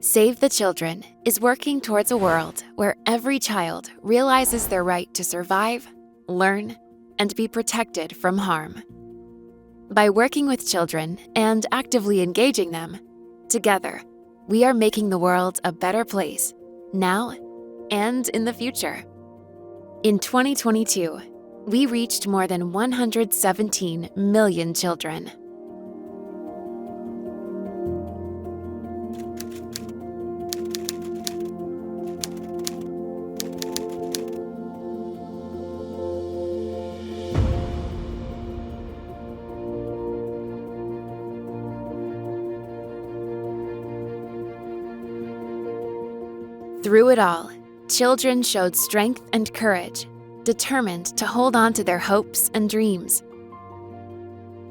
Save the Children is working towards a world where every child realizes their right to survive, learn, and be protected from harm. By working with children and actively engaging them, together, we are making the world a better place, now and in the future. In 2022, we reached more than 117 million children. Through it all, children showed strength and courage, determined to hold on to their hopes and dreams.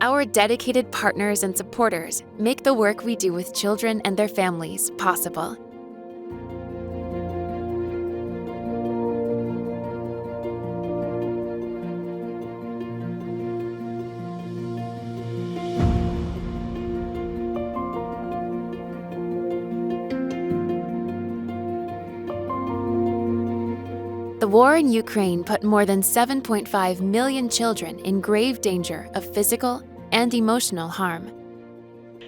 Our dedicated partners and supporters make the work we do with children and their families possible. The war in Ukraine put more than 7.5 million children in grave danger of physical and emotional harm.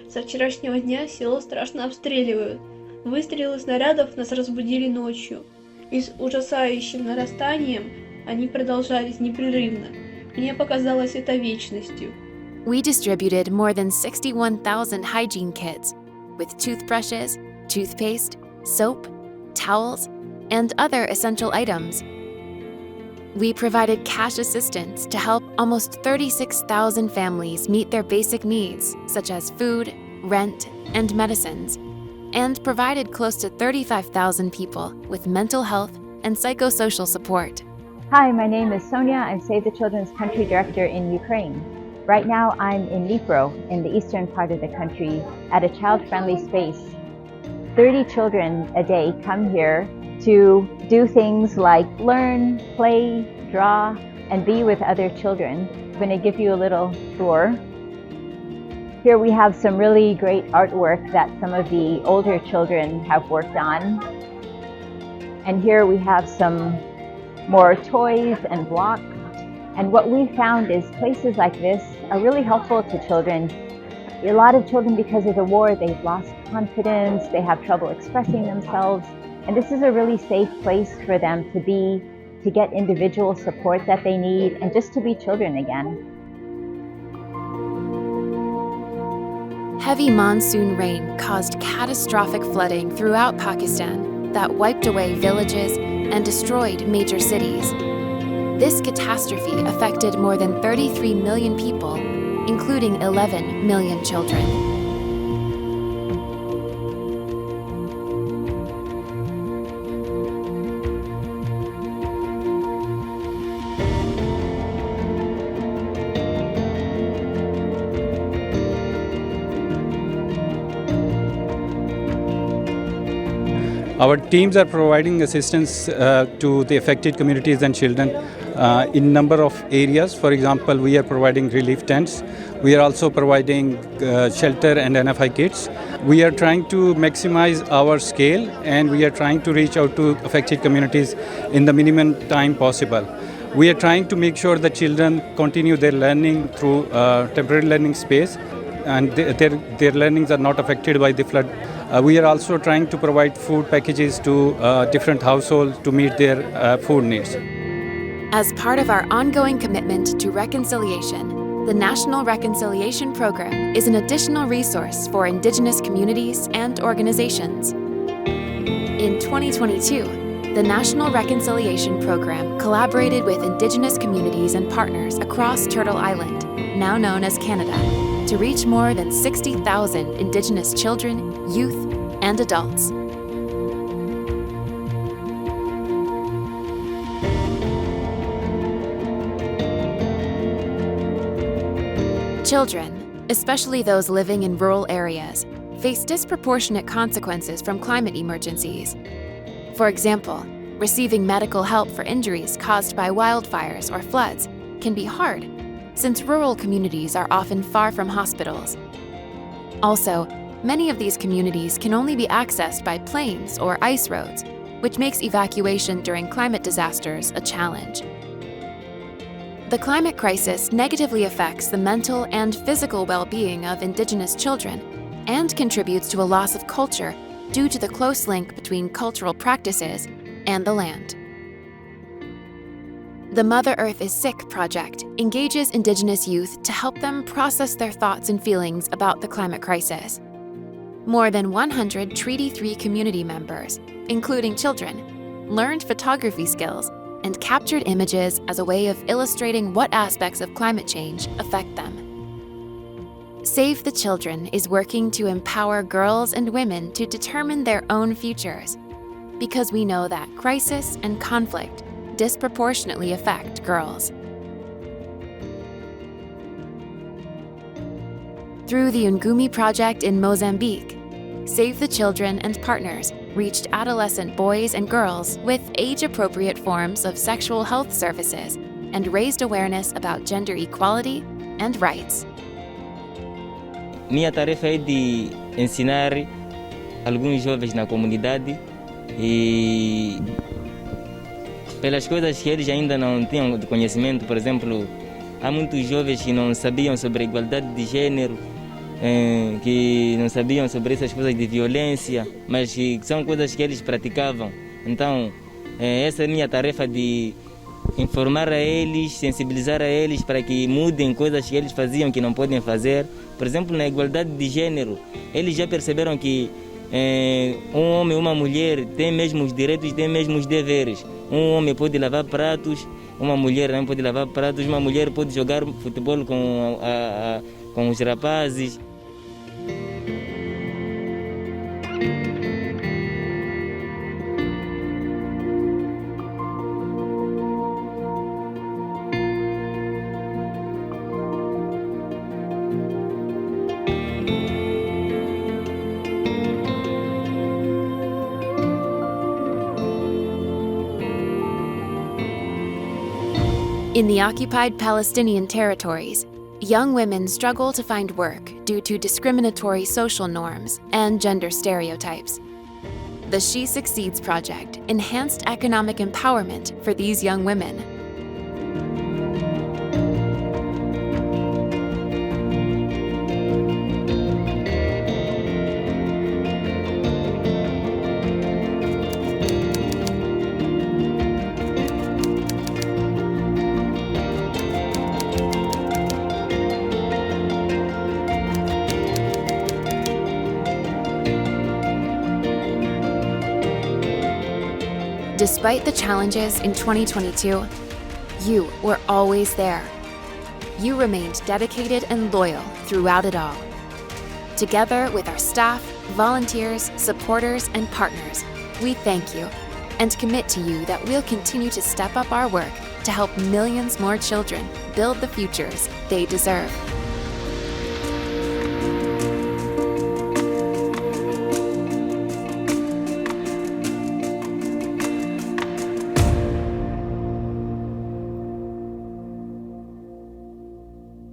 Со вчерашнего дня село страшно обстреливают. Выстрелы снарядов нас разбудили ночью. И с ужасающим нарастанием они продолжались непрерывно. Мне показалось это вечностью. We distributed more than 61,000 hygiene kits with toothbrushes, toothpaste, soap, towels, and other essential items. We provided cash assistance to help almost 36,000 families meet their basic needs, such as food, rent, and medicines, and provided close to 35,000 people with mental health and psychosocial support. Hi, my name is Sonia. I'm Save the Children's Country Director in Ukraine. Right now, I'm in Dnipro, in the eastern part of the country, at a child-friendly space. 30 children a day come here to do things like learn, play, draw, and be with other children. I'm going to give you a little tour. Here we have some really great artwork that some of the older children have worked on. And here we have some more toys and blocks. And what we found is places like this are really helpful to children. A lot of children, because of the war, they've lost confidence, they have trouble expressing themselves. And this is a really safe place for them to be, to get individual support that they need, and just to be children again. Heavy monsoon rain caused catastrophic flooding throughout Pakistan that wiped away villages and destroyed major cities. This catastrophe affected more than 33 million people, including 11 million children. Our teams are providing assistance to the affected communities and children in number of areas. For example, we are providing relief tents. We are also providing shelter and NFI kits. We are trying to maximize our scale, and we are trying to reach out to affected communities in the minimum time possible. We are trying to make sure that children continue their learning through temporary learning space, and their learnings are not affected by the flood. We are also trying to provide food packages to different households to meet their food needs. As part of our ongoing commitment to reconciliation, the National Reconciliation Program is an additional resource for Indigenous communities and organizations. In 2022, the National Reconciliation Program collaborated with Indigenous communities and partners across Turtle Island, now known as Canada, to reach more than 60,000 Indigenous children, youth, and adults. Children, especially those living in rural areas, face disproportionate consequences from climate emergencies. For example, receiving medical help for injuries caused by wildfires or floods can be hard, since rural communities are often far from hospitals. Also, Many of these communities can only be accessed by planes or ice roads, which makes evacuation during climate disasters a challenge. The climate crisis negatively affects the mental and physical well-being of Indigenous children and contributes to a loss of culture due to the close link between cultural practices and the land. The Mother Earth is Sick project engages Indigenous youth to help them process their thoughts and feelings about the climate crisis. More than 100 Treaty 3 community members, including children, learned photography skills and captured images as a way of illustrating what aspects of climate change affect them. Save the Children is working to empower girls and women to determine their own futures, because we know that crisis and conflict disproportionately affect girls. Through the Ngumi Project in Mozambique, Save the Children and partners reached adolescent boys and girls with age-appropriate forms of sexual health services and raised awareness about gender equality and rights. Minha tarefa é de ensinar alguns jovens na comunidade e pelas coisas que eles ainda não tinham de conhecimento. Por exemplo, há muitos jovens que não sabiam sobre a igualdade de gênero, que não sabiam sobre essas coisas de violência, mas que são coisas que eles praticavam. Então, essa é a minha tarefa de informar a eles, sensibilizar a eles para que mudem coisas que eles faziam que não podem fazer. Por exemplo, na igualdade de gênero, eles já perceberam que um homem e uma mulher têm mesmos direitos, têm mesmos deveres. Um homem pode lavar pratos, uma mulher não pode lavar pratos, uma mulher pode jogar futebol com os rapazes. In the occupied Palestinian territories, young women struggle to find work due to discriminatory social norms and gender stereotypes. The She Succeeds project enhanced economic empowerment for these young women. Despite the challenges in 2022, you were always there. You remained dedicated and loyal throughout it all. Together with our staff, volunteers, supporters, and partners, we thank you and commit to you that we'll continue to step up our work to help millions more children build the futures they deserve.